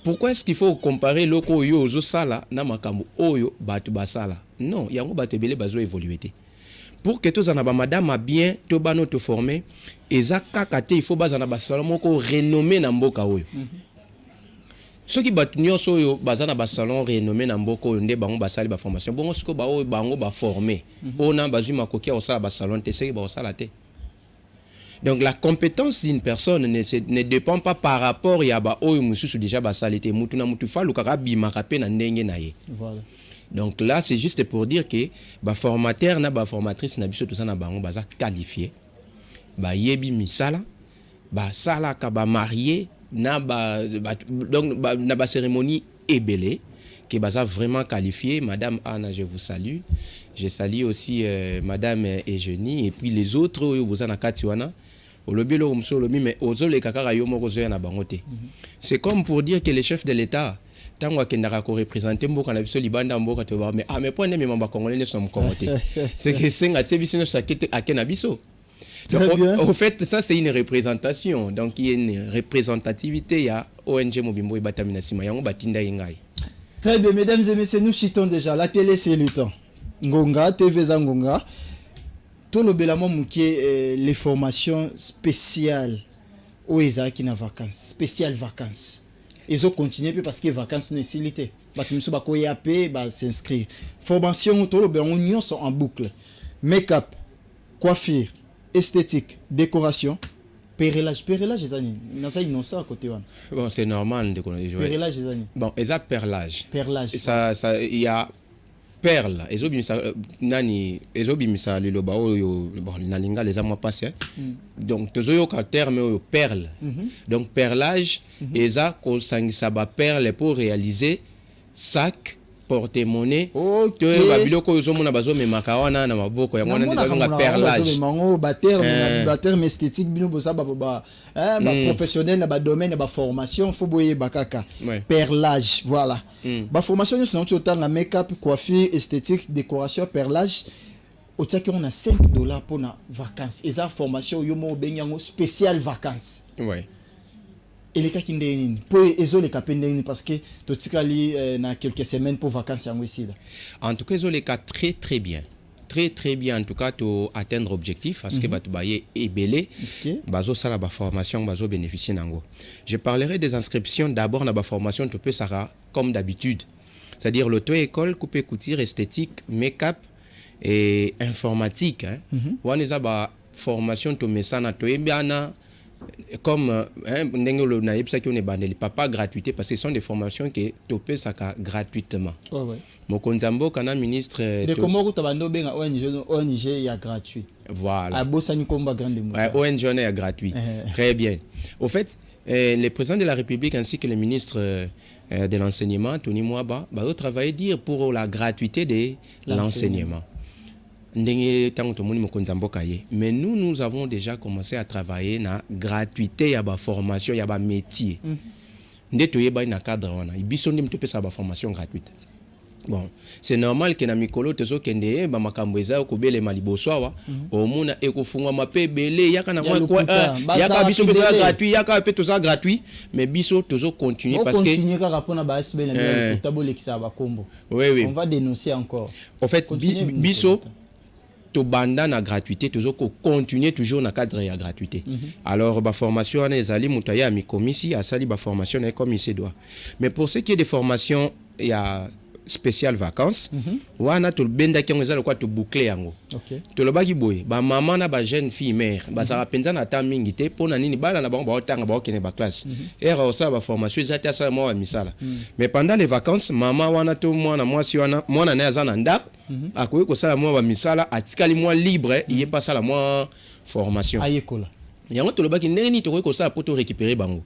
pourquoi est-ce qu'il faut comparer loko oyo ozo sala na makambo oyo batu basala? Non, yango batu ebele bazo évoluer te. Pour que tous en ba madame bien to bano te former eza kakate il faut bazana ba salon moko renommé na mboka oyo. Ceux qui batu nyonso oyo bazana ba salon renommé na mboka oyo nde bango basali ba formation. Bongo siko ba oyo bango ba former. Ona bazui makoki o sala ba salon te seki ba sala te. Donc la compétence d'une personne ne dépend pas par rapport à ba oyo mususu déjà ba salité mutu na mutu falu kaka bima kapé na ndenge na ye. Voilà. Donc là c'est juste pour dire que ba formateur na ba formatrice na biso tout ça na bango baza qualifié. Ba yebi misala, ba sala ka ba marié na donc na ba cérémonie ebelé qui baza vraiment qualifié. Madame Anna, je vous salue. Je salue aussi Madame Eugénie et puis les autres oyo boza na katiwana. C'est comme pour dire que les chefs de l'État, tant qu'on a représenté Mboka na biso libanda Mboka te voir mais mais point mes membres congolais ne sont congolais. C'est que c'est ngati biso no sakete akena biso. Au fait ça c'est une représentation. Donc il y a une représentativité ya ONG Mobimbo et Batamina Sima yango batinda yengai. Très bien mesdames et messieurs, nous chitons déjà la télé c'est le temps. Ngonga TV za Ngonga. Tout le bélamont mouké les formations spéciales où ils ont na vacances, spéciales vacances. Ils ont continué parce que les vacances ne sont pas si bah bah s'inscrire. Formation tout le bélamont sont en boucle. Make-up, coiffure, esthétique, décoration, pérélage les années. Dans ça innocent à côté one. Bon c'est normal de connaître. Pérélage les années. Bon ils ont perlage. Perlage. Ça il y a perle ezobimisa nani ezobimisa liloba oyo bon nalinga les amois passés donc tozoyo ka terme oyo perle donc perlage eza ko sangisa ba perle pour réaliser sac porte-monnaie to ba biloko oyo zomona bazo memaka wana na maboko ya mwana ndika perlage mango ba terme esthétique bino bosa ba professionnel na ba domaine ba formation faut boyer bakaka perlage voilà ba formation nous sont autant la make-up, coiffure, esthétique, décoration, perlage autant qu'on a $5 pour na vacances et ça formation yo mo benyango spécial vacances. Ouais. Et les cas qui ndeni pour ezo les kapendeni parce que to tikali na quelques semaines pour vacances yango ici là. En tout cas ezo les cas très bien. Très bien en tout cas to atteindre objectif parce que batu baye ebelé bazo sala ba formation bazo bénéficier nango. Je parlerai des inscriptions d'abord na ba formation to peut sara comme d'habitude. C'est-à-dire l'auto-école, coupe couture, esthétique, make-up et informatique hein. Waneza ba formation to mesana to ebiana comme ndengolo na yebisa ki on est bandeli papa gratuité parce que ce sont des formations que topé saka gratuitement. Ouais. Mokonzambo kana ministre de comment ku tabando benga ONG ya gratuit. Voilà. Abosani komba grande mo. ONG est gratuit. Très bien. Au fait, le président de la République ainsi que le ministre de l'enseignement Tony Mwaba va travailler dire pour la gratuité de l'enseignement. Mais nous avons déjà commencé à travailler na gratuité ya ba formation ya ba métier. Ndeto yeba na cadre wana. Ibiso ndi mtope sa ba formation gratuite. Bon, c'est normal que na mikolo tezo kende ba makambo eza ko bele maliboswa omuna ekofungwa mape bele yaka na kwa yaka biso pe gratuit yaka pe toza gratuit mais biso tozo continuer parce que continuer ka rapona ba SBL na tabole ki sa ba kombo. Oui. On va dénoncer encore. En fait biso to banda na gratuité toujours continuer toujours na cadre ya gratuité. Alors ba formation na ezali mutaya mi komisi asali ba formation na comme il se doit. Mais pour ce qui est des formations ya spécial vacances wana to benda ki ngeza lokwa to boucler yango to lobaki boye ba maman na ba jeune fille mère ba za penza na ta mingi te pona nini bala na bango ba otanga ba okene ba classe era osa ba formation ezata sa mo misala mais pendant les vacances maman wana to mwana mwasi wana mwana na azana ndako akoyi ko sala mo ba misala atikali mo libre il est pas sala mo formation ayekola yango to lobaki neni to ko sala poto récupérer bango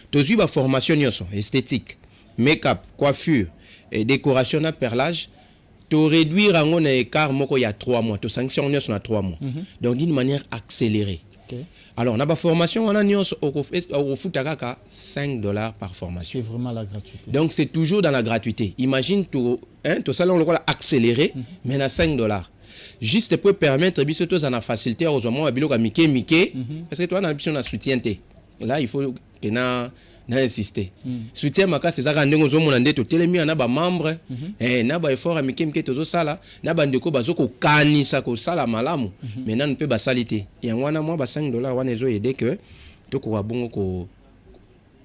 to zui ba formation nyonso esthétique make-up coiffure et décoration na perlage to réduire en un écart moko il y a 3 mois to sanctionner sur 3 mois donc d'une manière accélérée alors on a ba formation on a nyonso au futakaka $5 par formation c'est vraiment la gratuité donc c'est toujours dans la gratuité imagine to to salon le accéléré mais na $5 juste pour permettre biso to na facilité aux moments biloko mike parce que toi na biso na soutien té là il faut que na insister soutien makasi ezaka ndenge ozomona nde totelemi na ba membre na ba effort amike tozosala na bandeko bazokokanisa kosala malamu maintenant mpe basali te yango wana mwa ba $5 wana ezoyede que tokoka bongo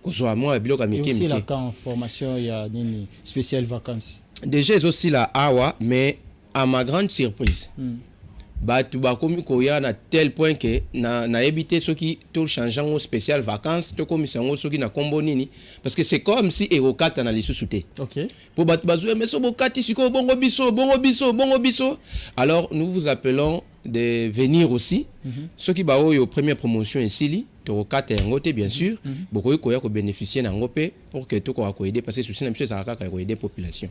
kozwa mwa biloko amike aussi la formation ya nini spécial vacances déjà aussi la awa mais à ma grande surprise batu bakomi koya na tel point que na éviter ceux qui tout changeant au spécial vacances to komi sango ceux qui na kombo nini parce que c'est comme si erokata na lisusu te pour batu bazoué mais so bokati siko bongo biso alors nous vous appelons de venir aussi ceux qui ba au première promotion ici to kata yango te bien sûr bokoyi koya ko bénéficier na ngope pour que to ko aider parce que souci na monsieur ça ka ko aider population.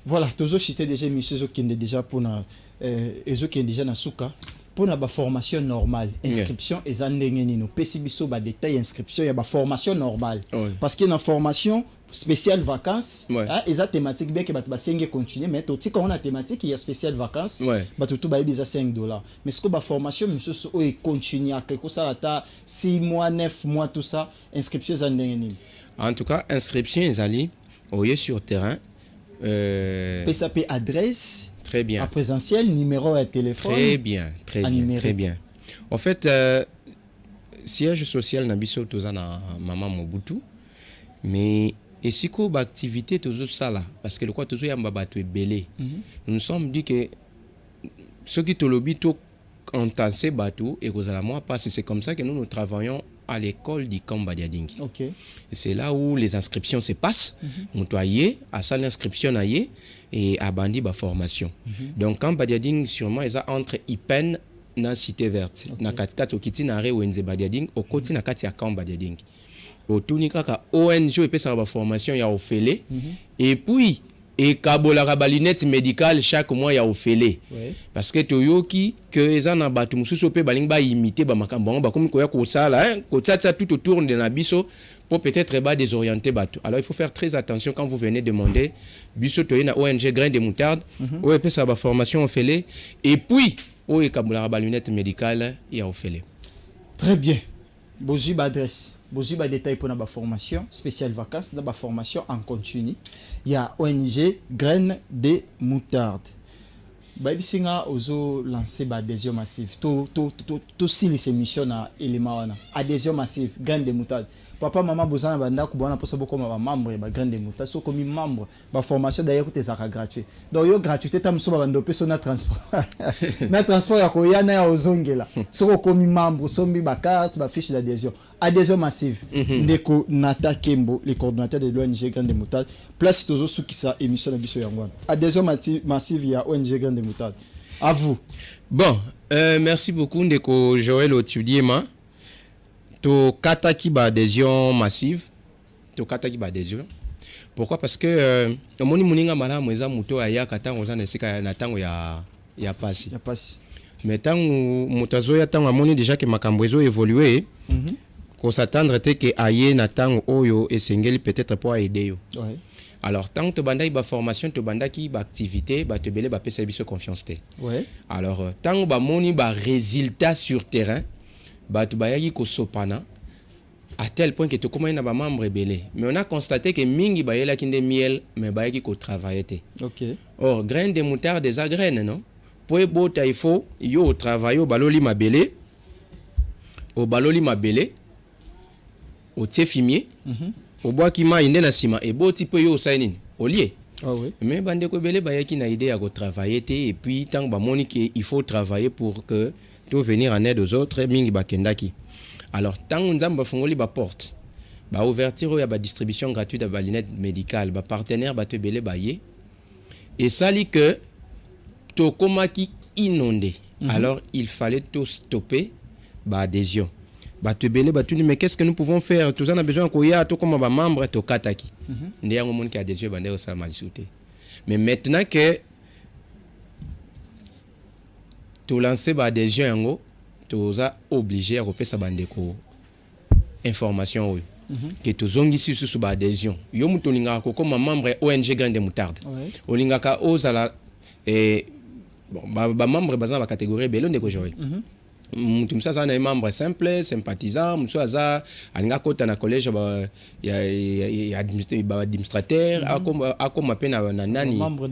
Voilà, toujours cité déjà monsieur qui est déjà pour na qui est déjà na suka pour na ba formation normale inscription et ndengeni no pesi biso ba détail inscription ya ba formation normale parce que na formation spéciale vacances eza thématique bien que bat ba senge continuer mais tout quand on a thématique il y a spéciale vacances bat tout ba bisa $5 mais ce que ba formation monsieur o continue à quelque ça ta 6 mois 9 mois tout ça inscription za ndengeni en tout cas inscription ezali oye sur terrain PSAP adresse très bien à présentiel numéro de téléphone très bien très bien en fait siège social na biso toza na mama Mobutu mais et siko ba activité tozo sala parce que le quoi tozo yamba bato ebele nous sommes dit que ceux qui tolobi to entassé bato et kozala moi parce c'est comme ça que nous travaillons à l'école du Camp Badiading. C'est là où les inscriptions se passent. Montoyer, à ça l'inscription aillé et à bandi ba formation. Donc Camp Badiading sûrement ils a entre Ipen na cité verte. Na katikati okiti na re wenze Badiading au côté na kati ya Camp Badiading. Au tunika ka ONG et pesa ba formation ya ofele et puis et kabola ba lunette médicale chaque mois ya ofele parce que toyoki que eza na batu mususu pe baling ba imiter ba makambo ba comme koya ko sala ko tsatsa tout autour de na biso pour peut-être ba désorienter batu. Alors il faut faire très attention quand vous venez demander biso to na ONG grain de moutarde ou pe ça ba formation ofele et puis o e kabola ba lunette médicale ya ofele. Très bien. Bozi ba adresse Bozi ba détail pour na ba formation spéciale vacances na ba formation en continu. Il y a ONG Graines de Moutarde. Babisinga ozo lancer ba adhésion massive. To si les émissions na élément wana. Adhésion massive Graines de Moutarde. Papa maman bozana banda ko bona posa boko ma membre ba Graines de Moutarde so comme membre ba formation d'ailleurs que ça gratuit. Donc yo gratuité tam so ba bando peso na transport. Na transport ya ko yana ya ozongela. So comme membre so mi ba carte ba fiche d'adhésion. Adhésion massive. Ndeko Nata Kembo, le coordinateur de l'ONG Graines de Moutarde. Place tozo sou ki sa émission na biso yango. Adhésion massive ya ONG Graines de Moutarde. À vous. Bon, merci beaucoup Ndeko Joël Otudiema. To kataki ba adhésion massive. To kataki ba adhésion. Pourquoi? Parce que moni muninga malamu eza muto aya katango za nesika na tango ya pasi. Ya pasi. Mais tango mutazo ya tango moni déjà que makambo ezo évoluer. Qu'on s'attendre te que aye na tango oyo esengeli peut-être pour aider yo. Alors tant que banda ba formation to banda ki ba activité ba te belé ba pesa biso confiance te. Alors tant ba moni ba résultat sur terrain ba tu ba yaki ko sopana à tel point que tu comment na ba membre belé. Mais on a constaté que mingi ba yela kinde miel mais ba yaki ko travailler te. Or graines de moutarde des graines non. Pour bota il faut yo travailler au baloli mabelé. Au baloli mabelé. Au tie fumier. Au bois qui m'a inde na sima et beau type yo sainin au lié Ah oui. Mais bandeko belé bayaki na idée à travailler et puis tant ba monique il faut travailler pour que tout venir en aide aux autres mingi bakendaki. Alors tant nzamba fongoli ba porte ba ouverture ya ba distribution gratuite de ba lunette médicale ba partenaire ba te belé baye et ça dit que to komaki inondé. Alors il fallait tout stopper ba adhésion. Ba te belé ba tuni mais qu'est-ce que nous pouvons faire? Tous on a besoin ko ya to comme ba membre to kataki. Ndé ngo monde qui a adhésion ba ndé au mal souté. Mais maintenant que tu lancer ba adhésion yango tu as obligé à repérer sa bandeko information que tu zongi sur ba adhésion yo muto linga ko comme membre ONG Grande Moutarde olinga ka ozala bon ba membre bazana ba catégorie belo ndeko Joël mutu msasa na membre simple sympathisant muso aza alinga kota na collège ba ya administrateur akoma pe na nani membre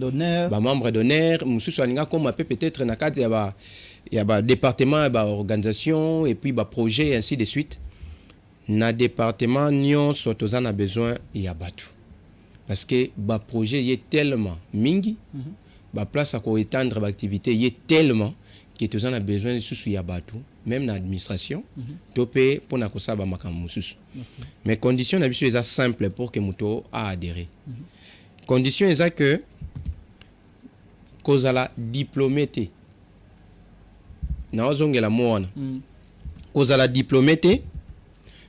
d'honneur muso alinga koma pe peut-être na kati ya ba département ba organisation et puis ba projet et ainsi de suite. Na département nyonso tozana besoin ya batu parce que ba projet y est tellement mingi ba place à ko étendre ba activité y est tellement que tozana besoin de susu ya batu même na administration topé pour na ko saba makambo susu. Mais condition na biso eza simple pour que muto a adhérer. Condition eza que kozala diplômé te na ozongela mona kozala diplômé te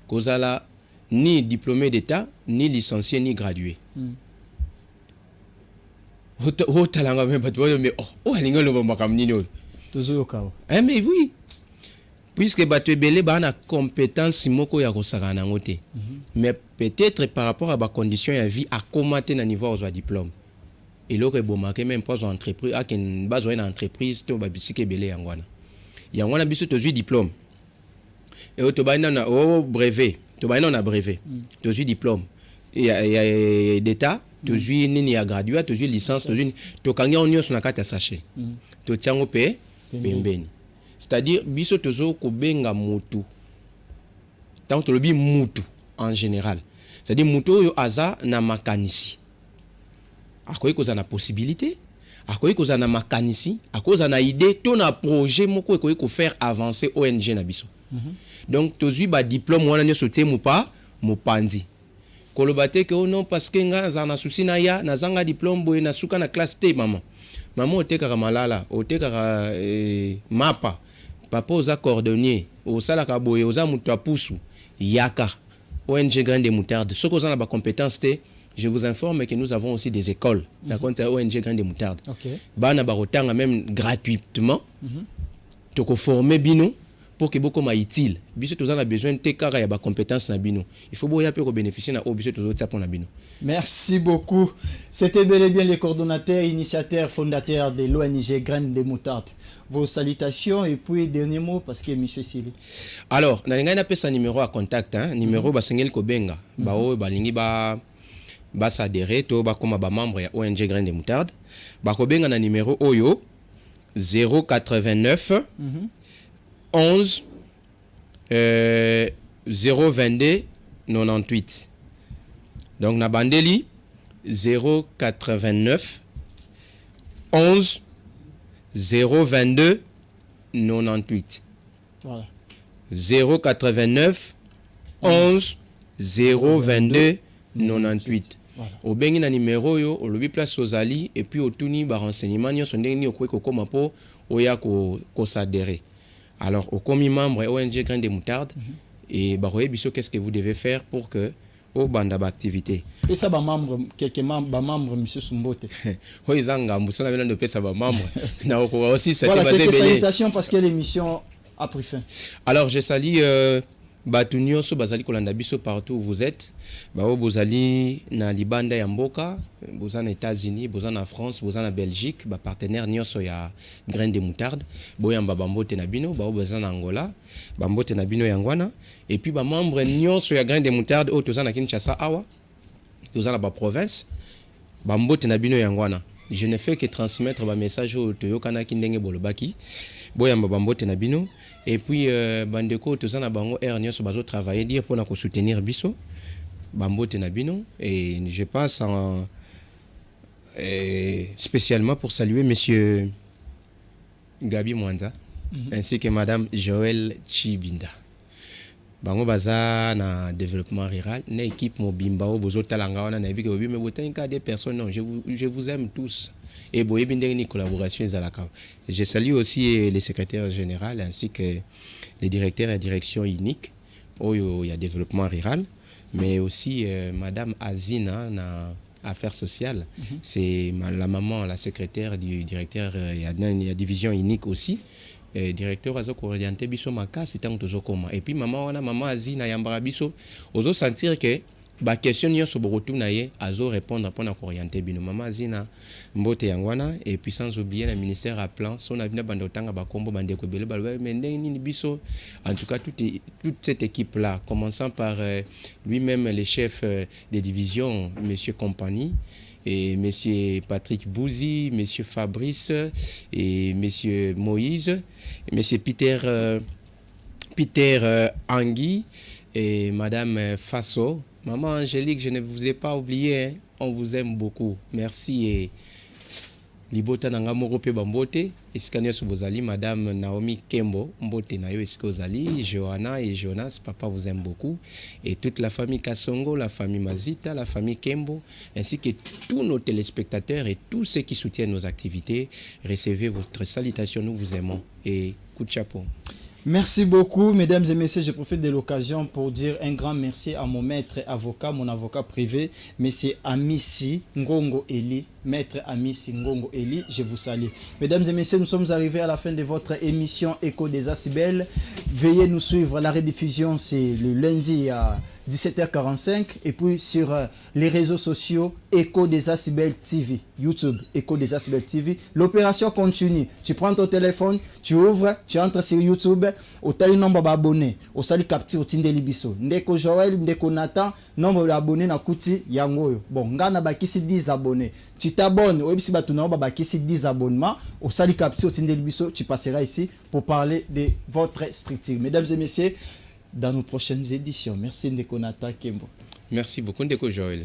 kozala ni diplômé d'état ni licencié ni gradué. Talanga même pas mais alinga lo makamni no toujours kao. Mais oui, puisque batu belé ba na compétence moko ya kosaka na ngote. Mais peut-être par rapport à ba condition ya vie à commenter na niveau aux diplôme. Et lo ke bomake même pas entreprise a ken besoin na entreprise to ba bisike belé yangwana. Yangwana biso to diplôme. Et au tobaina na brevet, tobaina na brevet. To diplôme. Et d'état, to nini ya gradué, to licence, to kanga onyo na kata sachet. To tiango pe bembeni. C'est-à-dire biso tozo ko benga mutu. Tant to lobi mutu en général. C'est-à-dire mutu yo aza na makanisi. Akoyi koza na possibilité, akoyi koza na makanisi, akoza na idée, to na projet moko ekoyi ko faire avancer ONG na biso. Donc tozui ba diplôme wana nyoso te mupa mupanzi. Kolobate ke non parce que nga za na souci na ya na zanga diplôme boye na suka na classe te maman. Maman oteka malala, oteka mapa. Papa oza cordonnier, osala ka boye oza mutu apusu yaka. ONG Grande Moutarde. Ce qu'on a ba compétence te, je vous informe que nous avons aussi des écoles. D'accord, c'est ONG Grande Moutarde. Bana barotanga même gratuitement. Toko former bino pour que beaucoup utile. Biso tozana besoin de tekara ya ba compétence na bino. Il faut boya pour bénéficier na biso tozo tsa pour na bino. Merci beaucoup. C'était bel et bien les coordonnateurs, initiateurs, fondateurs de l'ONG Grande Moutarde. Vos salutations et puis dernier mot parce que monsieur Sili. Alors, na nga na pesa numéro à contact numéro ba sengel ko benga. Ba o ba lingi ba s'adhérer to ba comme ba membre ya ONG Grande Moutarde. Ba ko benga na numéro oyo 089 11 022 98. Donc na bandeli 089 11 022 98. Voilà. 089 11 022 98. Voilà. Au bengi na numéro yo au lobby place Sozali et puis au tuni ba renseignement nyonso ndenge okwe ko koma po oya ko s'adhérer. Alors au commis membre ONG Grande Moutarde et ba biso qu'est-ce que vous devez faire pour que au banda activité. Et ça ba membre quelques membres monsieur Sumbote. Oui zanga musona vena de pesa ba membre. Na aussi ça voilà quelques salutations parce que l'émission a pris fin. Alors je salue batu nyonso bazali kolanda biso partout où vous êtes. Bao bozali na libanda ya mboka, bozana États-Unis, bozana France, bozana Belgique, ba partenaire nyonso ya Grande Moutarde, boyamba bambote na bino, bao bozana Angola, bambote na bino yangwana, et puis ba membre nyonso ya Grande Moutarde o tozana Kinshasa awa, tozana ba province, bambote na bino yangwana. Je ne fais que transmettre ba message au toyokana kindenge bolobaki, boyamba bambote na bino, et puis bandeko tozana bango air nyonso bazo travailler dire pour na ko soutenir biso. Bambote na bino et je passe en spécialement pour saluer monsieur Gabi Mwanza ainsi que madame Joël Chibinda. Bango baza na développement rural, na équipe mobimba o bozo talanga wana na biko bi me botenka des personnes non, je vous aime tous. Et boye binde ni collaboration ezalaka. Je salue aussi les secrétaires généraux ainsi que les directeurs et direction unique oyo ya développement rural, mais aussi madame Azina na affaires sociales, c'est la maman, la secrétaire du directeur, il y a division unique aussi. Directeur azo orienté biso makasi tant tozo koma et puis maman Azina yambara biso ozo sentir que ba question nyonso bokotu na ye azo répondre pour na orienter bino maman Azina mbote yangwana et puis sans oublier le ministère à plan son abina bandotanga ba kombo bandeko bele balwa mais ndeni biso en tout cas toute cette équipe là commençant par lui-même les chefs des divisions monsieur Compagnie et monsieur Patrick Bouzi, monsieur Fabrice et monsieur Moïse, et monsieur Peter Angui et madame Faso. Maman Angélique, je ne vous ai pas oublié, hein. On vous aime beaucoup. Merci et libota nanga moko pe bambote iskania subozali madame Naomi Kembo mbote na yo eskozali Johanna et Jonas, papa vous aime beaucoup et toute la famille Kasongo, la famille Mazita, la famille Kembo ainsi que tous nos téléspectateurs et tous ceux qui soutiennent nos activités, recevez votre salutation, nous vous aimons et coup de chapeau. Merci beaucoup, mesdames et messieurs. Je profite de l'occasion pour dire un grand merci à mon maître avocat, mon avocat privé, monsieur Amissi Ngongo Eli. Maître Amissi Ngongo Eli, je vous salue. Mesdames et messieurs, nous sommes arrivés à la fin de votre émission Écho des Acibel. Veuillez nous suivre. La rediffusion, c'est le lundi à 17h45 et puis sur les réseaux sociaux Écho des Acibel TV, YouTube Écho des Acibel TV. L'opération continue. Tu prends ton téléphone, tu ouvres, tu entres sur YouTube, au tali nombre d'abonnés, au sali capture tinde libiso. Ndeko Joël, ndeko Nathan, nombre d'abonnés na kuti yangoyo. Bon, ngana bakisi 10 abonnés. Tu t'abonnes, au ebisi batu na bakisi 10 abonnements, au sali capture tinde libiso, tu passeras ici pour parler de votre structure. Mesdames et messieurs, dans nos prochaines éditions. Merci Ndeko Nathan Kembo. Merci beaucoup Ndeko Joël.